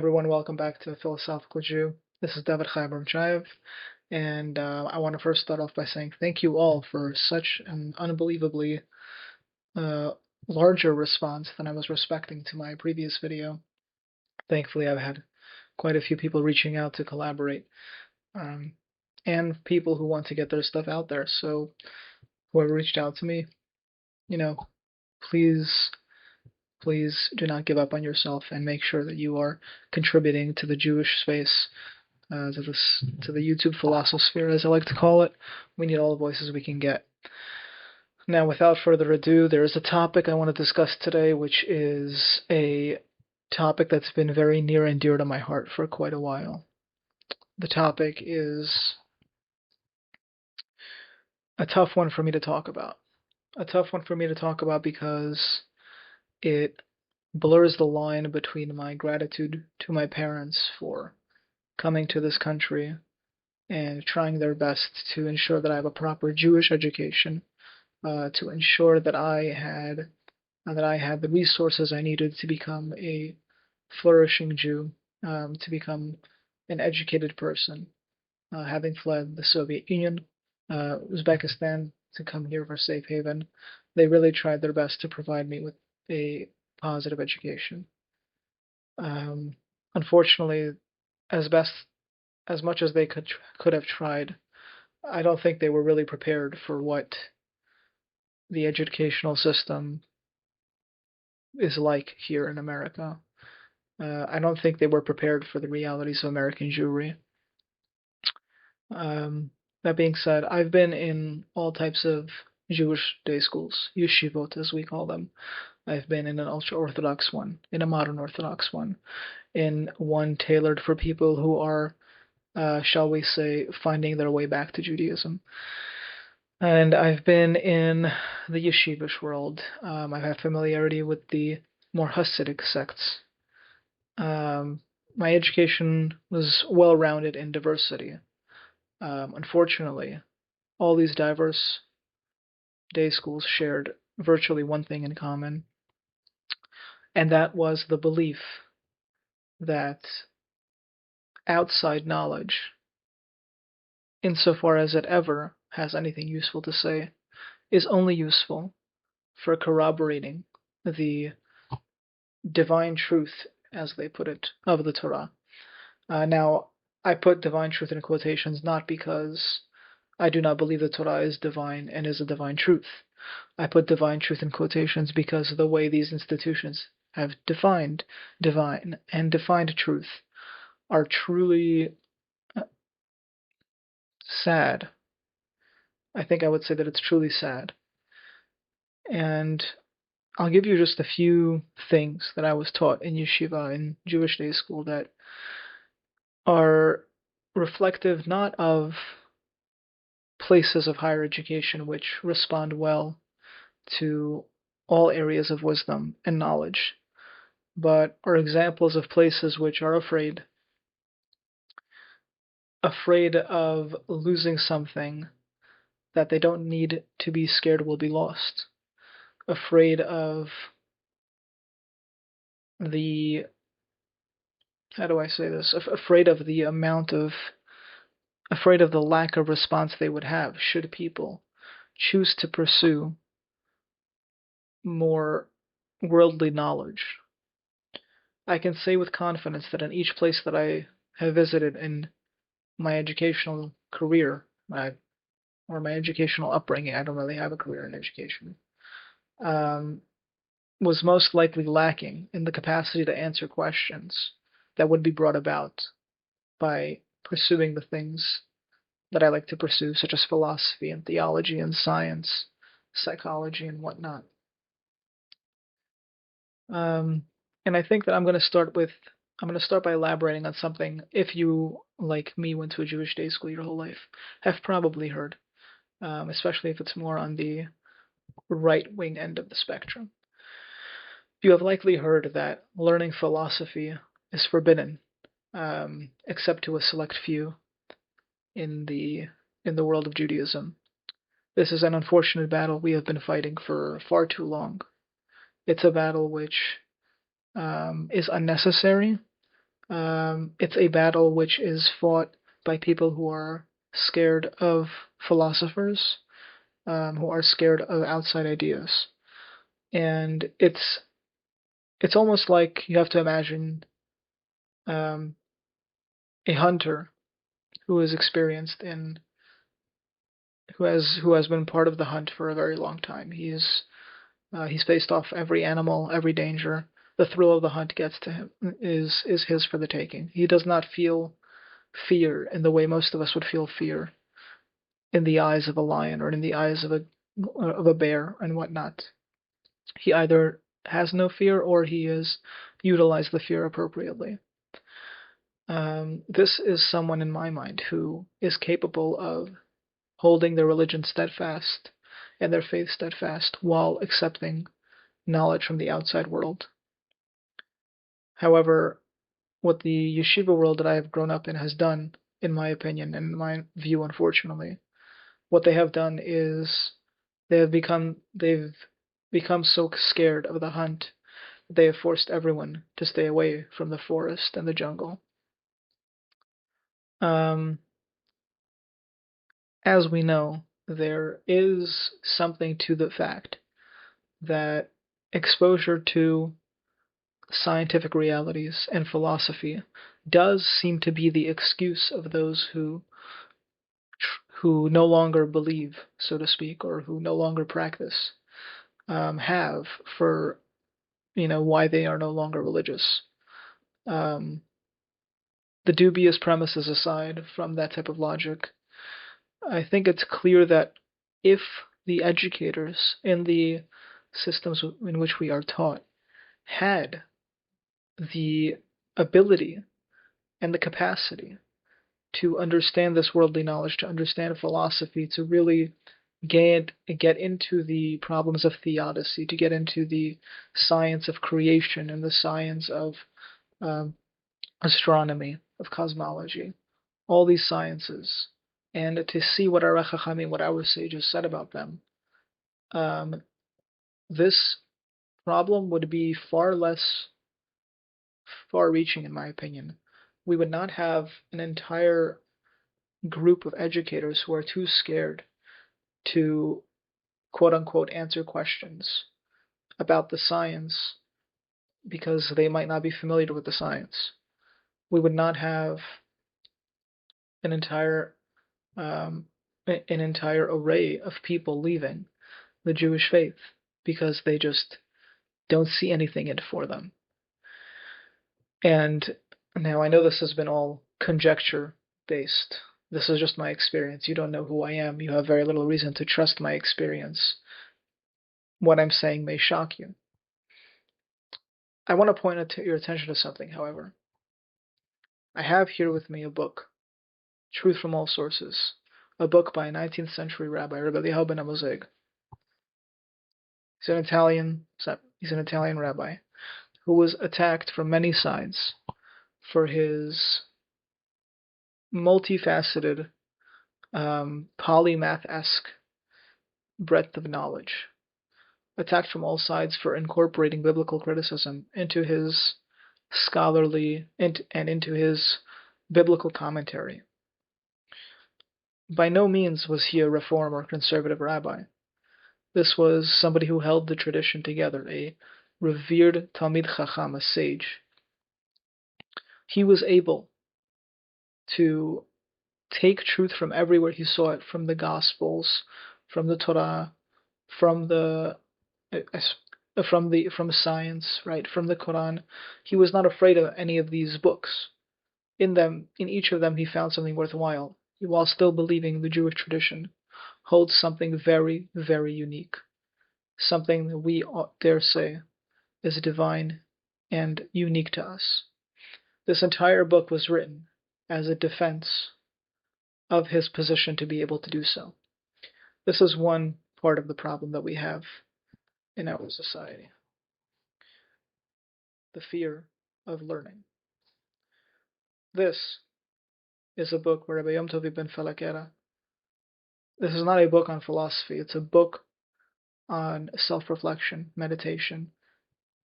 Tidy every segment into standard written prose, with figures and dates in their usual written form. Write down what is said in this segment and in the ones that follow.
everyone, welcome back to Philosophical Jew. This is David Chaim, and I want to first start off by saying thank you all for such an unbelievably uh, larger response than I was respecting to my previous video. Thankfully, I've had quite a few people reaching out to collaborate, and people who want to get their stuff out there. So, whoever reached out to me, please do not give up on yourself and make sure that you are contributing to the Jewish space, to the YouTube philososphere, as I like to call it. We need all the voices we can get. Now, without further ado, there is a topic I want to discuss today, which is a topic that's been very near and dear to my heart for quite a while. The topic is a tough one for me to talk about. A tough one for me to talk about because it blurs the line between my gratitude to my parents for coming to this country and trying their best to ensure that I have a proper Jewish education, to ensure that I had the resources I needed to become a flourishing Jew, to become an educated person, having fled the Soviet Union, Uzbekistan, to come here for safe haven. They really tried their best to provide me with a positive education. Unfortunately, as much as they could have tried, I don't think they were really prepared for what the educational system is like here in America. I don't think they were prepared for the realities of American Jewry. That being said, I've been in all types of Jewish day schools, yeshivot as we call them. I've been in an ultra-Orthodox one, in a modern Orthodox one, in one tailored for people who are, shall we say, finding their way back to Judaism. And I've been in the yeshivish world. I've had familiarity with the more Hasidic sects. My education was well-rounded in diversity. Unfortunately, all these diverse day schools shared virtually one thing in common, and that was the belief that outside knowledge, insofar as it ever has anything useful to say, is only useful for corroborating the divine truth, as they put it, of the Torah. Now, I put divine truth in quotations not because I do not believe the Torah is divine and is a divine truth. I put divine truth in quotations because of the way these institutions have defined divine and defined truth are truly sad. I think I would say that it's truly sad. And I'll give you just a few things that I was taught in yeshiva, in Jewish day school, that are reflective not of places of higher education which respond well to all areas of wisdom and knowledge, but are examples of places which are afraid of losing something that they don't need to be scared will be lost, afraid of the, how do I say this, afraid of the afraid of the lack of response they would have should people choose to pursue more worldly knowledge. I can say with confidence that in each place that I have visited in my educational career, or my educational upbringing, I don't really have a career in education, was most likely lacking in the capacity to answer questions that would be brought about by pursuing the things that I like to pursue, such as philosophy and theology and science, psychology and whatnot. And I think that I'm going to start by elaborating on something, if you, like me, went to a Jewish day school your whole life, have probably heard, especially if it's more on the right-wing end of the spectrum. You have likely heard that learning philosophy is forbidden, except to a select few in the world of Judaism. This is an unfortunate battle we have been fighting for far too long. It's a battle which is unnecessary, It's a battle which is fought by people who are scared of philosophers, who are scared of outside ideas. And it's almost like you have to imagine um, a hunter who is experienced in who has been part of the hunt for a very long time. He's faced off every animal, every danger. The thrill of the hunt gets to him is his for the taking. He does not feel fear in the way most of us would feel fear in the eyes of a lion or in the eyes of a bear and whatnot. He either has no fear or he has utilized the fear appropriately. This is someone in my mind who is capable of holding their religion steadfast and their faith steadfast while accepting knowledge from the outside world. However, what the yeshiva world that I have grown up in has done, in my opinion, and in my view, unfortunately, what they have done is they've become so scared of the hunt that they have forced everyone to stay away from the forest and the jungle. As we know, there is something to the fact that exposure to scientific realities and philosophy does seem to be the excuse of those who no longer believe, so to speak, or who no longer practice, have for why they are no longer religious. The dubious premises aside from that type of logic, I think it's clear that if the educators in the systems in which we are taught had the ability and the capacity to understand this worldly knowledge, to understand philosophy, to really get into the problems of theodicy, to get into the science of creation and the science of astronomy, of cosmology, all these sciences, and to see what our Chachamim, what our sages said about them, this problem would be far less far-reaching, in my opinion. We would not have an entire group of educators who are too scared to quote-unquote answer questions about the science because they might not be familiar with the science. We would not have an entire array of people leaving the Jewish faith because they just don't see anything in it for them. And now I know this has been all conjecture based. This is just my experience. You don't know who I am. You have very little reason to trust my experience. What I'm saying may shock you. I want to point your attention to something, however. I have here with me a book, Truth from All Sources, a book by a 19th century rabbi, Rabbi Eliyahu Benamozegh. He's an Italian rabbi who was attacked from many sides for his multifaceted, polymath-esque breadth of knowledge, attacked from all sides for incorporating biblical criticism into his scholarly and into his biblical commentary. By no means was he a reform or conservative rabbi. This was somebody who held the tradition together, a revered Talmid Chacham, a sage. He was able to take truth from everywhere he saw it, from the Gospels, from the Torah, from science, right, from the Quran. He was not afraid of any of these books. In each of them, he found something worthwhile, while still believing the Jewish tradition holds something very, very unique, something that we dare say is divine and unique to us. This entire book was written as a defense of his position to be able to do so. This is one part of the problem that we have in our society. The fear of learning. This is a book by Rabbi Yom Tov ibn Falaquera. This is not a book on philosophy. It's a book on self-reflection, meditation,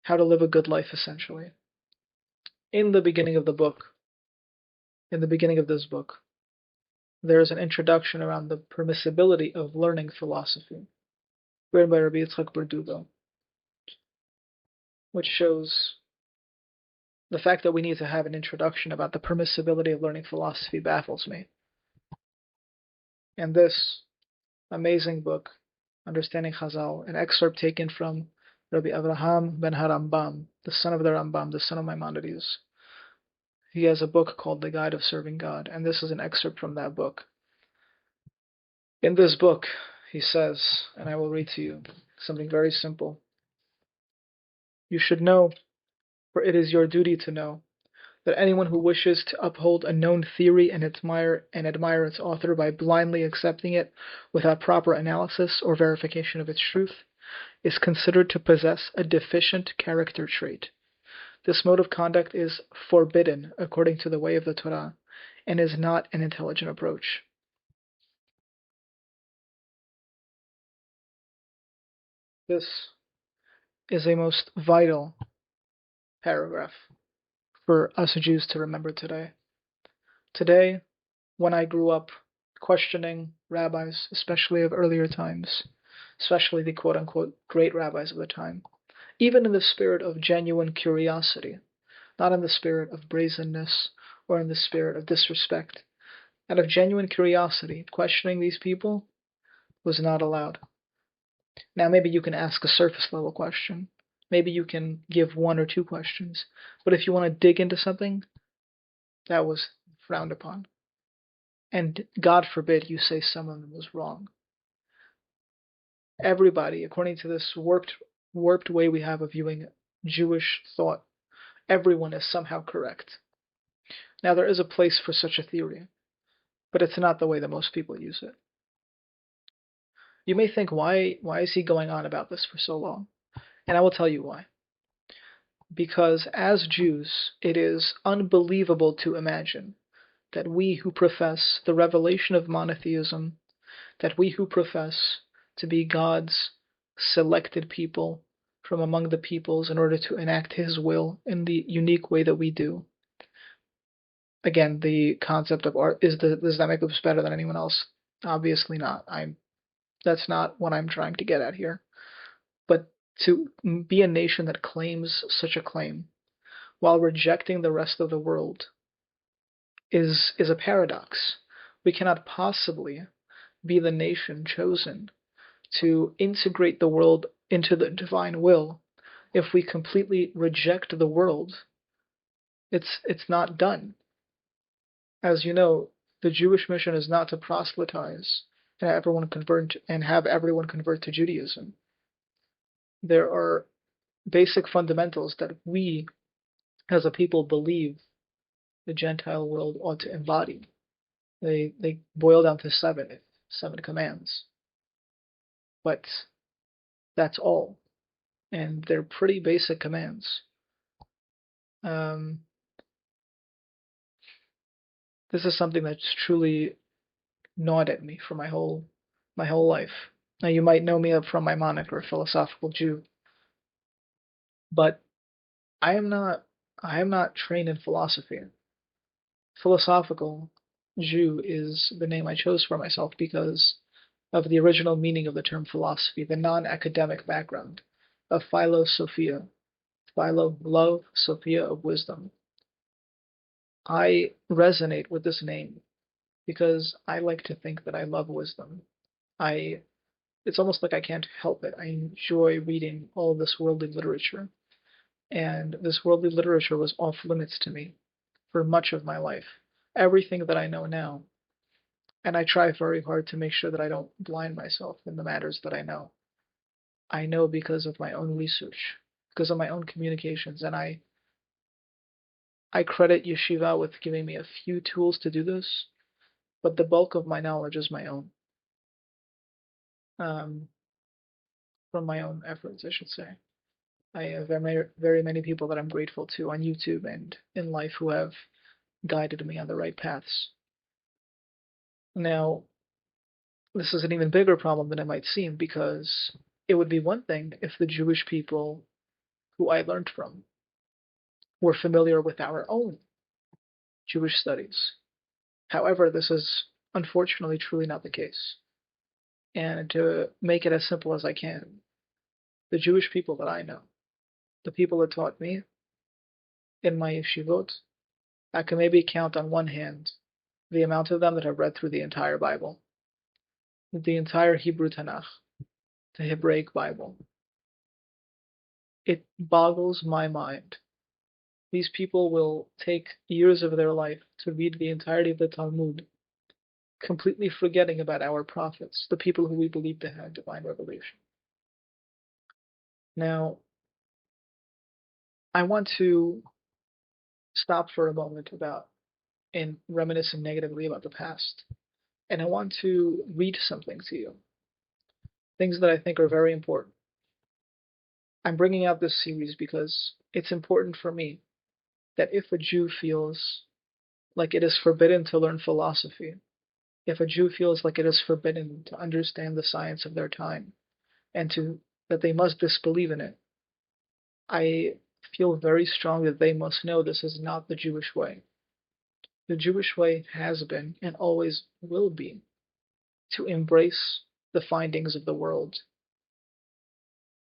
how to live a good life, essentially. In the beginning of the book, in the beginning of this book, there is an introduction around the permissibility of learning philosophy, written by Rabbi Yitzchak Berdugo, which shows the fact that we need to have an introduction about the permissibility of learning philosophy baffles me. And this amazing book, Understanding Chazal, an excerpt taken from Rabbi Avraham ben HaRambam, the son of the Rambam, the son of Maimonides. He has a book called The Guide of Serving God, and this is an excerpt from that book. In this book, he says, and I will read to you something very simple. You should know, for it is your duty to know, that anyone who wishes to uphold a known theory and admire its author by blindly accepting it without proper analysis or verification of its truth is considered to possess a deficient character trait. This mode of conduct is forbidden according to the way of the Torah and is not an intelligent approach. This is a most vital paragraph for us Jews to remember today. Today, when I grew up questioning rabbis, especially of earlier times, especially the quote-unquote great rabbis of the time, even in the spirit of genuine curiosity, not in the spirit of brazenness or in the spirit of disrespect, out of genuine curiosity, questioning these people was not allowed. Now, maybe you can ask a surface level question. Maybe you can give one or two questions. But if you want to dig into something, that was frowned upon. And God forbid you say some of them was wrong. Everybody, according to this warped way we have of viewing Jewish thought, everyone is somehow correct. Now, there is a place for such a theory, but it's not the way that most people use it. You may think, why is he going on about this for so long? And I will tell you why. Because as Jews, it is unbelievable to imagine that we who profess the revelation of monotheism, that we who profess to be God's selected people from among the peoples in order to enact his will in the unique way that we do. Again, the concept of art, does that make us better than anyone else? Obviously not. That's not what I'm trying to get at here. But to be a nation that claims such a claim while rejecting the rest of the world is a paradox. We cannot possibly be the nation chosen to integrate the world into the divine will if we completely reject the world. It's not done. As you know, the Jewish mission is not to proselytize and have everyone convert to Judaism. There are basic fundamentals that we as a people believe the Gentile world ought to embody. They boil down to seven commands. But that's all. And they're pretty basic commands. This is something that's truly gnawed at me for my whole life. Now you might know me from my moniker, Philosophical Jew. But I am not trained in philosophy. Philosophical Jew is the name I chose for myself because of the original meaning of the term philosophy, the non-academic background of philosophia. Philo, love, Sophia of wisdom. I resonate with this name because I like to think that I love wisdom. It's almost like I can't help it. I enjoy reading all this worldly literature. And this worldly literature was off limits to me for much of my life. Everything that I know now. And I try very hard to make sure that I don't blind myself in the matters that I know. I know because of my own research, because of my own communications, and I credit yeshiva with giving me a few tools to do this, but the bulk of my knowledge is my own. From my own efforts, I should say. I have very many people that I'm grateful to on YouTube and in life who have guided me on the right paths. Now, this is an even bigger problem than it might seem, because it would be one thing if the Jewish people who I learned from we're familiar with our own Jewish studies. However, this is unfortunately truly not the case. And to make it as simple as I can, the Jewish people that I know, the people that taught me in my yeshivot, I can maybe count on one hand the amount of them that have read through the entire Bible, the entire Hebrew Tanakh, the Hebraic Bible. It boggles my mind. These people will take years of their life to read the entirety of the Talmud, completely forgetting about our prophets, the people who we believe to have divine revelation. Now, I want to stop for a moment in reminiscing negatively about the past, and I want to read something to you, things that I think are very important. I'm bringing out this series because it's important for me that if a Jew feels like it is forbidden to learn philosophy, if a Jew feels like it is forbidden to understand the science of their time, and that they must disbelieve in it, I feel very strongly that they must know this is not the Jewish way. The Jewish way has been and always will be to embrace the findings of the world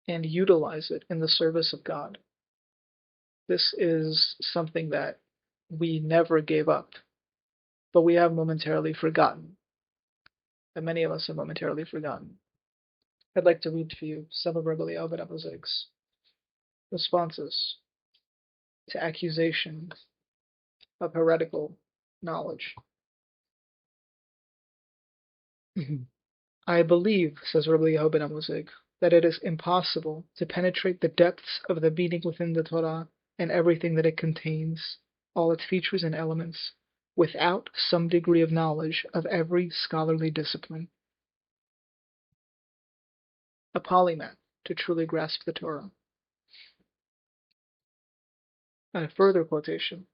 and utilize it in the service of God. This is something that we never gave up, but we have momentarily forgotten, that many of us have momentarily forgotten. I'd like to read for you some of Rabbi Eliyahu Benamozegh's responses to accusations of heretical knowledge. I believe, says Rabbi Eliyahu Benamozegh, that it is impossible to penetrate the depths of the meaning within the Torah and everything that it contains, all its features and elements, without some degree of knowledge of every scholarly discipline. A polymath to truly grasp the Torah. And a further quotation.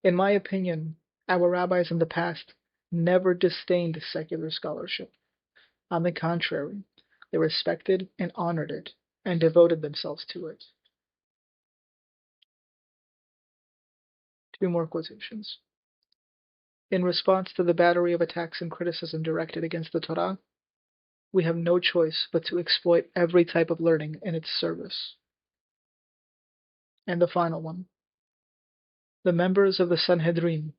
In my opinion, our rabbis in the past never disdained secular scholarship. On the contrary, they respected and honored it and devoted themselves to it. Two more quotations. In response to the battery of attacks and criticism directed against the Torah, we have no choice but to exploit every type of learning in its service. And the final one. The members of the Sanhedrin,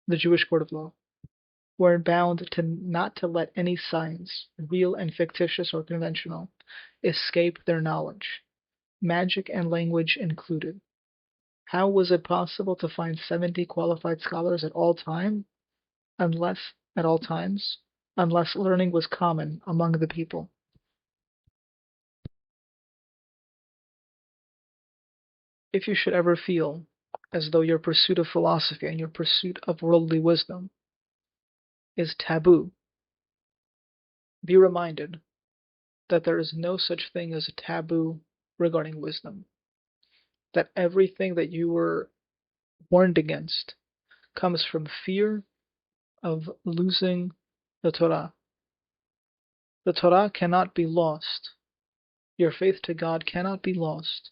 the Jewish court of law, were bound to not to let any science, real and fictitious or conventional, escape their knowledge, magic and language included. How was it possible to find 70 qualified scholars at all times, unless learning was common among the people? If you should ever feel as though your pursuit of philosophy and your pursuit of worldly wisdom is taboo, be reminded that there is no such thing as a taboo regarding wisdom. That everything that you were warned against comes from fear of losing the Torah. The Torah cannot be lost. Your faith to God cannot be lost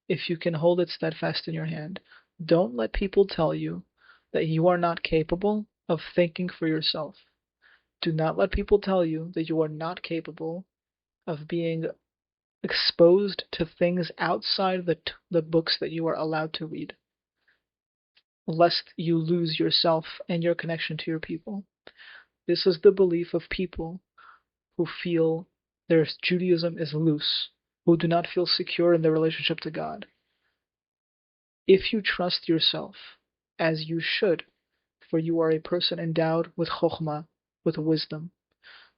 if you can hold it steadfast in your hand. Don't let people tell you that you are not capable of thinking for yourself. Do not let people tell you that you are not capable of being exposed to things outside the books that you are allowed to read, lest you lose yourself and your connection to your people. This is the belief of people who feel their Judaism is loose, who do not feel secure in their relationship to God. If you trust yourself, as you should, for you are a person endowed with chokhmah, with wisdom,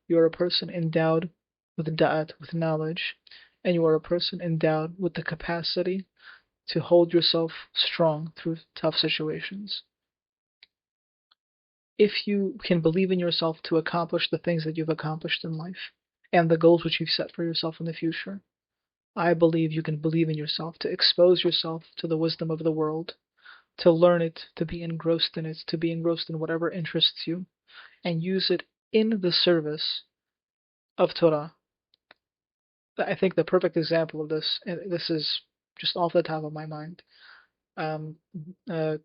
you are a person endowed with da'at, with knowledge, and you are a person endowed with the capacity to hold yourself strong through tough situations. If you can believe in yourself to accomplish the things that you've accomplished in life and the goals which you've set for yourself in the future, I believe you can believe in yourself to expose yourself to the wisdom of the world, to learn it, to be engrossed in it, to be engrossed in whatever interests you, and use it in the service of Torah. I think the perfect example of this, and this is just off the top of my mind, Um, a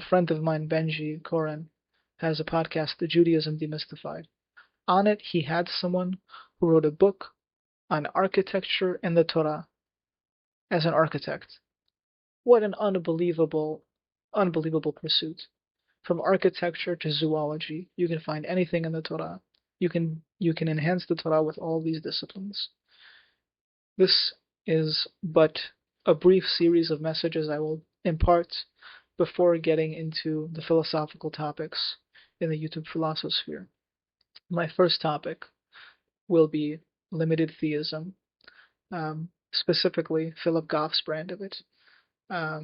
friend of mine, Benji Koren, has a podcast, The Judaism Demystified. On it, he had someone who wrote a book on architecture and the Torah as an architect. What an unbelievable pursuit. From architecture to zoology, you can find anything in the Torah. You can enhance the Torah with all these disciplines. This is but a brief series of messages I will impart before getting into the philosophical topics in the YouTube philososphere. My first topic will be limited theism, specifically Philip Goff's brand of it. I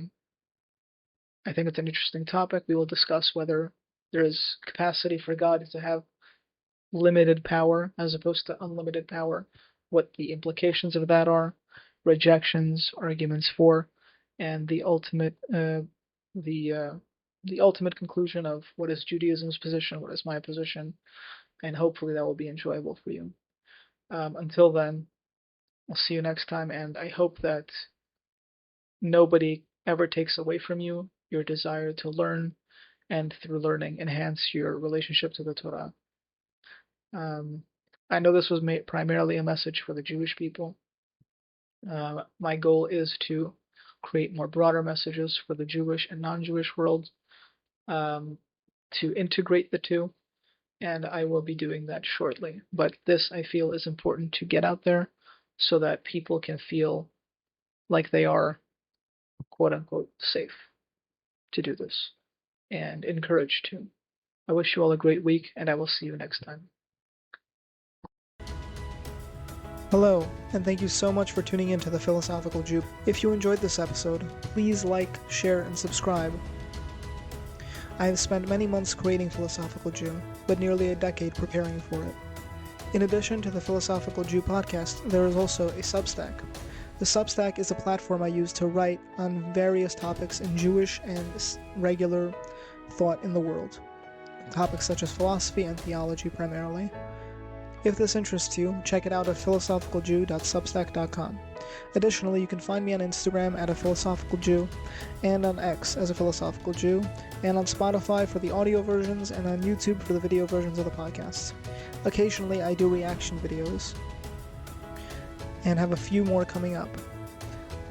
think it's an interesting topic. We will discuss whether there is capacity for God to have limited power as opposed to unlimited power, what the implications of that are, rejections, arguments for, and the ultimate conclusion of what is Judaism's position, what is my position, and hopefully that will be enjoyable for you. Until then, I'll see you next time, and I hope that nobody ever takes away from you your desire to learn, and through learning enhance your relationship to the Torah. I know this was primarily a message for the Jewish people. My goal is to create more broader messages for the Jewish and non-Jewish world, to integrate the two, and I will be doing that shortly. But this, I feel, is important to get out there so that people can feel like they are, quote-unquote, safe to do this, and encouraged to. I wish you all a great week, and I will see you next time. Hello, and thank you so much for tuning in to The Philosophical Jew. If you enjoyed this episode, please like, share, and subscribe. I have spent many months creating Philosophical Jew, but nearly a decade preparing for it. In addition to the Philosophical Jew podcast, there is also a Substack. The Substack is a platform I use to write on various topics in Jewish and regular thought in the world, topics such as philosophy and theology primarily. If this interests you, check it out at philosophicaljew.substack.com. Additionally, you can find me on Instagram at @aphilosophicaljeww, and on X as @aphilosophicaljeww, and on Spotify for the audio versions, and on YouTube for the video versions of the podcasts. Occasionally, I do reaction videos, and have a few more coming up.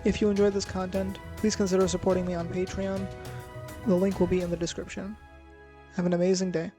If you enjoyed this content, please consider supporting me on Patreon. The link will be in the description. Have an amazing day.